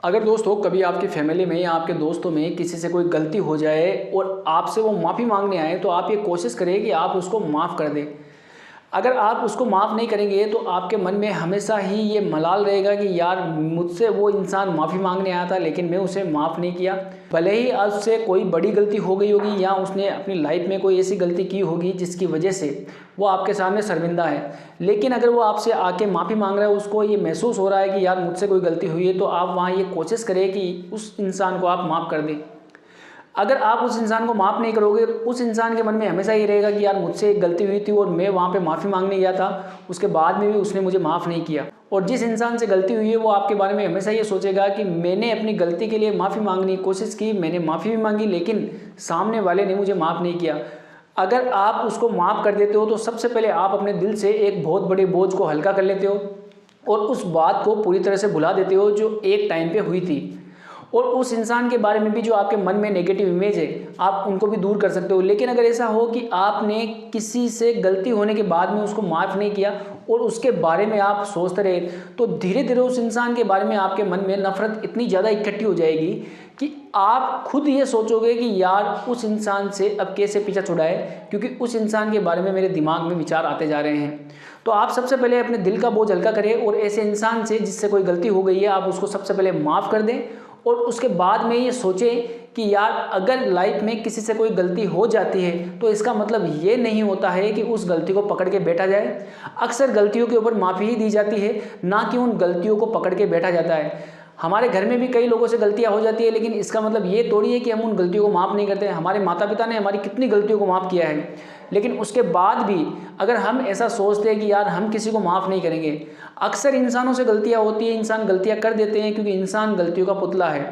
अगर दोस्तों कभी आपकी फैमिली में या आपके दोस्तों में किसी से कोई गलती हो जाए और आपसे वो माफ़ी मांगने आए तो आप ये कोशिश करें कि आप उसको माफ़ कर दें। अगर आप उसको माफ़ नहीं करेंगे तो आपके मन में हमेशा ही ये मलाल रहेगा कि यार मुझसे वो इंसान माफ़ी मांगने आया था लेकिन मैं उसे माफ़ नहीं किया। भले ही आज उससे कोई बड़ी गलती हो गई होगी या उसने अपनी लाइफ में कोई ऐसी गलती की होगी जिसकी वजह से वो आपके सामने शर्मिंदा है, लेकिन अगर वो आपसे आके माफ़ी मांग रहा है, उसको ये महसूस हो रहा है कि यार मुझसे कोई गलती हुई है, तो आप वहाँ ये कोशिश करें कि उस इंसान को आप माफ़ कर दें। अगर आप उस इंसान को माफ़ नहीं करोगे तो उस इंसान के मन में हमेशा ये रहेगा कि यार मुझसे एक गलती हुई थी और मैं वहाँ पे माफ़ी मांगने गया था, उसके बाद में भी उसने मुझे माफ़ नहीं किया। और जिस इंसान से गलती हुई है वो आपके बारे में हमेशा ये सोचेगा कि मैंने अपनी गलती के लिए माफ़ी मांगने की कोशिश की, मैंने माफ़ी भी मांगी लेकिन सामने वाले ने मुझे माफ़ नहीं किया। अगर आप उसको माफ़ कर देते हो तो सबसे पहले आप अपने दिल से एक बहुत बड़े बोझ को हल्का कर लेते हो और उस बात को पूरी तरह से भुला देते हो जो एक टाइम पे हुई थी। और उस इंसान के बारे में भी जो आपके मन में नेगेटिव इमेज है आप उनको भी दूर कर सकते हो। लेकिन अगर ऐसा हो कि आपने किसी से गलती होने के बाद में उसको माफ़ नहीं किया और उसके बारे में आप सोचते रहे, तो धीरे धीरे उस इंसान के बारे में आपके मन में नफरत इतनी ज़्यादा इकट्ठी हो जाएगी कि आप खुद ये सोचोगे कि यार उस इंसान से अब कैसे पीछा छुड़ाए, क्योंकि उस इंसान के बारे में मेरे दिमाग में विचार आते जा रहे हैं। तो आप सबसे पहले अपने दिल का बोझ हल्का करें और ऐसे इंसान से जिससे कोई गलती हो गई है आप उसको सबसे पहले माफ़ कर दें और उसके बाद में ये सोचें कि यार अगर लाइफ में किसी से कोई गलती हो जाती है तो इसका मतलब ये नहीं होता है कि उस गलती को पकड़ के बैठा जाए। अक्सर गलतियों के ऊपर माफ़ी ही दी जाती है, ना कि उन गलतियों को पकड़ के बैठा जाता है। हमारे घर में भी कई लोगों से गलतियां हो जाती है, लेकिन इसका मतलब ये थोड़ी है कि हम उन गलतियों को माफ़ नहीं करते। हमारे माता पिता ने हमारी कितनी गलतियों को माफ़ किया है, लेकिन उसके बाद भी अगर हम ऐसा सोचते हैं कि यार हम किसी को माफ़ नहीं करेंगे, अक्सर इंसानों से गलतियां होती है, इंसान गलतियां कर देते हैं क्योंकि इंसान गलतियों का पुतला है।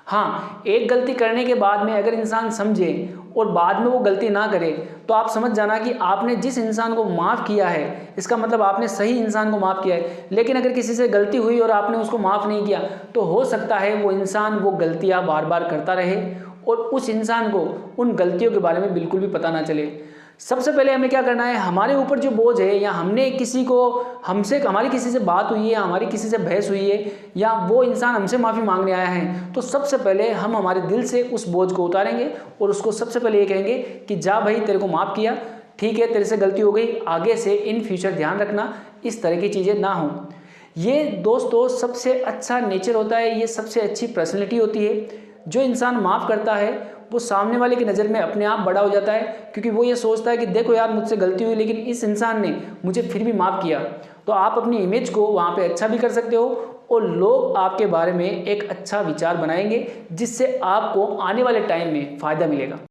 हाँ, एक गलती करने के बाद में अगर इंसान समझे और बाद में वो गलती ना करे तो आप समझ जाना कि आपने जिस इंसान को माफ़ किया है इसका मतलब आपने सही इंसान को माफ़ किया है। लेकिन अगर किसी से गलती हुई और आपने उसको माफ़ नहीं किया तो हो सकता है वो इंसान वो गलतियाँ बार बार करता रहे और उस इंसान को उन गलतियों के बारे में बिल्कुल भी पता ना चले। सबसे पहले हमें क्या करना है, हमारे ऊपर जो बोझ है या हमने किसी को हमसे हमारी किसी से बात हुई है या हमारी किसी से बहस हुई है या वो इंसान हमसे माफ़ी मांगने आया है, तो सबसे पहले हम हमारे दिल से उस बोझ को उतारेंगे और उसको सबसे पहले ये कहेंगे कि जा भाई तेरे को माफ़ किया, ठीक है तेरे से गलती हो गई, आगे से इन फ्यूचर ध्यान रखना इस तरह की चीज़ें ना हों। ये दोस्तों सबसे अच्छा नेचर होता है, ये सबसे अच्छी पर्सनैलिटी होती है। जो इंसान माफ़ करता है वो सामने वाले की नज़र में अपने आप बड़ा हो जाता है, क्योंकि वो ये सोचता है कि देखो यार मुझसे गलती हुई लेकिन इस इंसान ने मुझे फिर भी माफ़ किया। तो आप अपनी इमेज को वहाँ पे अच्छा भी कर सकते हो और लोग आपके बारे में एक अच्छा विचार बनाएंगे जिससे आपको आने वाले टाइम में फ़ायदा मिलेगा।